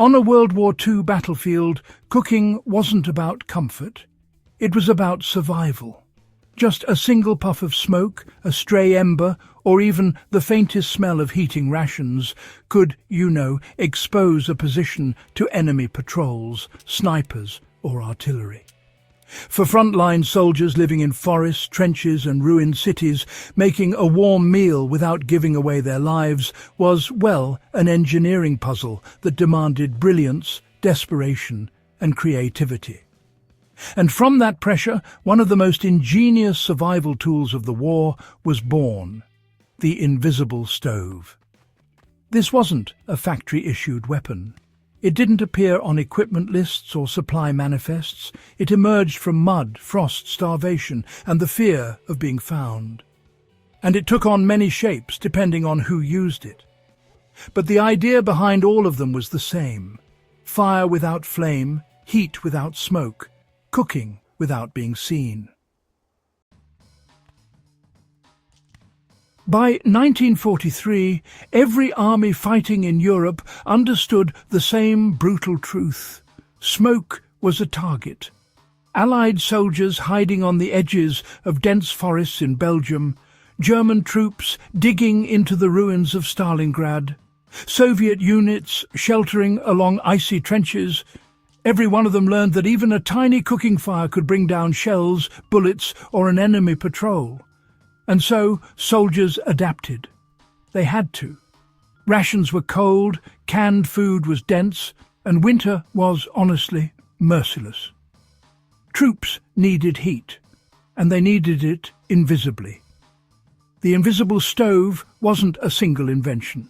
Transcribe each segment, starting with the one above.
On a World War II battlefield, cooking wasn't about comfort. It was about survival. Just a single puff of smoke, a stray ember, or even the faintest smell of heating rations could, expose a position to enemy patrols, snipers, or artillery. For frontline soldiers living in forests, trenches and ruined cities, making a warm meal without giving away their lives was, an engineering puzzle that demanded brilliance, desperation and creativity. And from that pressure, one of the most ingenious survival tools of the war was born: the invisible stove. This wasn't a factory-issued weapon. It didn't appear on equipment lists or supply manifests. It emerged from mud, frost, starvation, and the fear of being found. And it took on many shapes, depending on who used it. But the idea behind all of them was the same: fire without flame, heat without smoke, cooking without being seen. By 1943, every army fighting in Europe understood the same brutal truth. Smoke was a target. Allied soldiers hiding on the edges of dense forests in Belgium, German troops digging into the ruins of Stalingrad, Soviet units sheltering along icy trenches. Every one of them learned that even a tiny cooking fire could bring down shells, bullets, or an enemy patrol. And so soldiers adapted. They had to. Rations were cold, canned food was dense, and winter was, honestly, merciless. Troops needed heat, and they needed it invisibly. The invisible stove wasn't a single invention.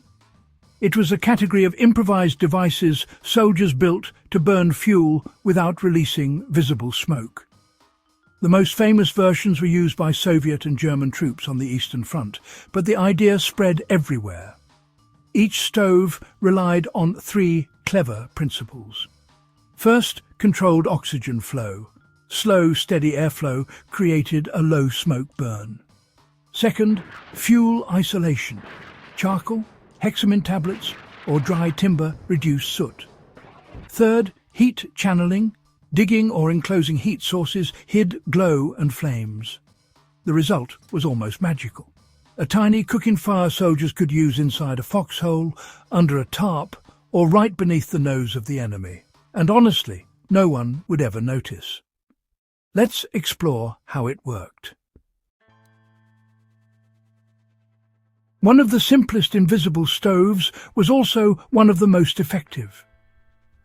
It was a category of improvised devices soldiers built to burn fuel without releasing visible smoke. The most famous versions were used by Soviet and German troops on the Eastern Front, but the idea spread everywhere. Each stove relied on three clever principles. First, controlled oxygen flow. Slow, steady airflow created a low smoke burn. Second, fuel isolation. Charcoal, hexamine tablets, or dry timber reduced soot. Third, heat channeling. Digging or enclosing heat sources hid glow and flames. The result was almost magical. A tiny cooking fire soldiers could use inside a foxhole, under a tarp, or right beneath the nose of the enemy. And honestly, no one would ever notice. Let's explore how it worked. One of the simplest invisible stoves was also one of the most effective.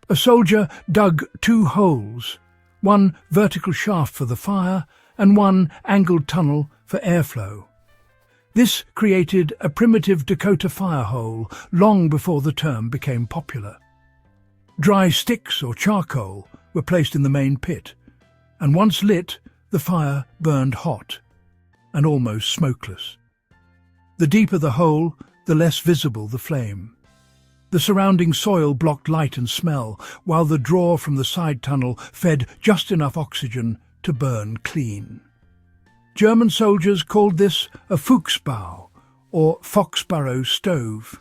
A soldier dug two holes, one vertical shaft for the fire and one angled tunnel for airflow. This created a primitive Dakota fire hole long before the term became popular. Dry sticks or charcoal were placed in the main pit, and once lit, the fire burned hot and almost smokeless. The deeper the hole, the less visible the flame. The surrounding soil blocked light and smell, while the draw from the side tunnel fed just enough oxygen to burn clean. German soldiers called this a Fuchsbau, or foxburrow stove.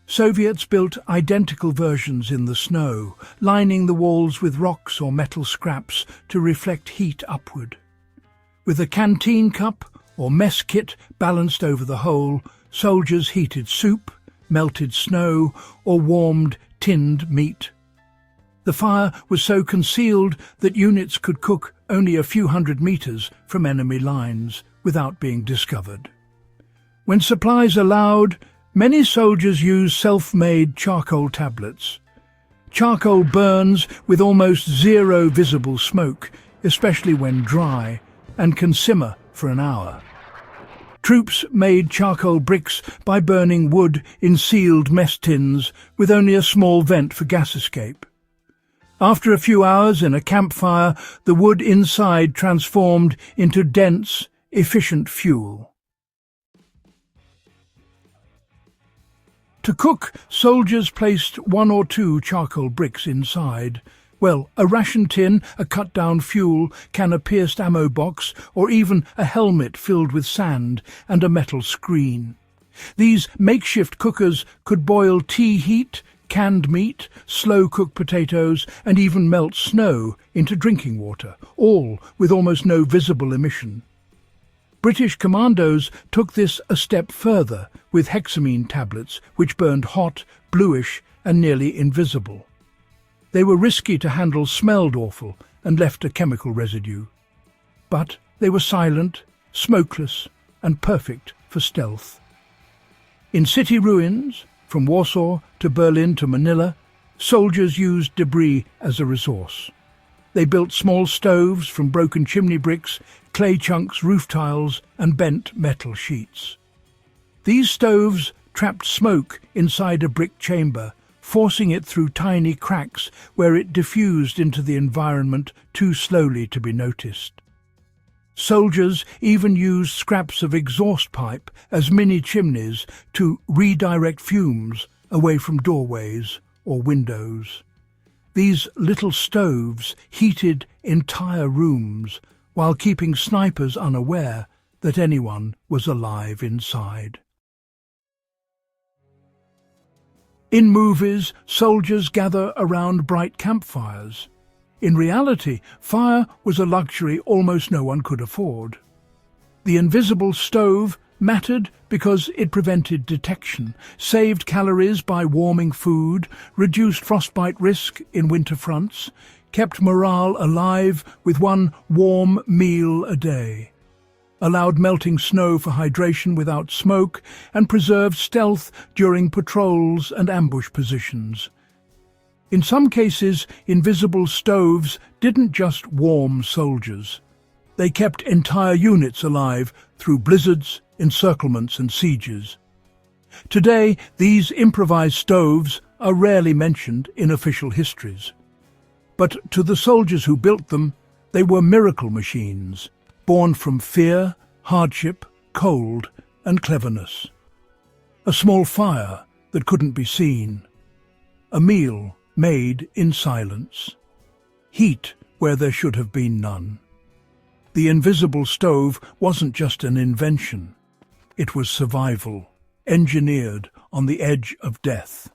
Soviets built identical versions in the snow, lining the walls with rocks or metal scraps to reflect heat upward. With a canteen cup or mess kit balanced over the hole, soldiers heated soup, melted snow, or warmed tinned meat. The fire was so concealed that units could cook only a few hundred meters from enemy lines without being discovered. When supplies allowed, many soldiers used self-made charcoal tablets. Charcoal burns with almost zero visible smoke, especially when dry, and can simmer for an hour. Troops made charcoal bricks by burning wood in sealed mess tins with only a small vent for gas escape. After a few hours in a campfire, the wood inside transformed into dense, efficient fuel. To cook, soldiers placed one or two charcoal bricks inside. A ration tin, a cut-down fuel can, a pierced ammo box, or even a helmet filled with sand and a metal screen. These makeshift cookers could boil tea heat, canned meat, slow-cook potatoes, and even melt snow into drinking water, all with almost no visible emission. British commandos took this a step further with hexamine tablets, which burned hot, bluish, and nearly invisible. They were risky to handle, smelled awful, and left a chemical residue. But they were silent, smokeless, and perfect for stealth. In city ruins, from Warsaw to Berlin to Manila, soldiers used debris as a resource. They built small stoves from broken chimney bricks, clay chunks, roof tiles, and bent metal sheets. These stoves trapped smoke inside a brick chamber, forcing it through tiny cracks where it diffused into the environment too slowly to be noticed. Soldiers even used scraps of exhaust pipe as mini chimneys to redirect fumes away from doorways or windows. These little stoves heated entire rooms while keeping snipers unaware that anyone was alive inside. In movies, soldiers gather around bright campfires. In reality, fire was a luxury almost no one could afford. The invisible stove mattered because it prevented detection, saved calories by warming food, reduced frostbite risk in winter fronts, kept morale alive with one warm meal a day, allowed melting snow for hydration without smoke, and preserved stealth during patrols and ambush positions. In some cases, invisible stoves didn't just warm soldiers. They kept entire units alive through blizzards, encirclements, and sieges. Today, these improvised stoves are rarely mentioned in official histories. But to the soldiers who built them, they were miracle machines, born from fear, hardship, cold, and cleverness. A small fire that couldn't be seen. A meal made in silence. Heat where there should have been none. The invisible stove wasn't just an invention. It was survival, engineered on the edge of death.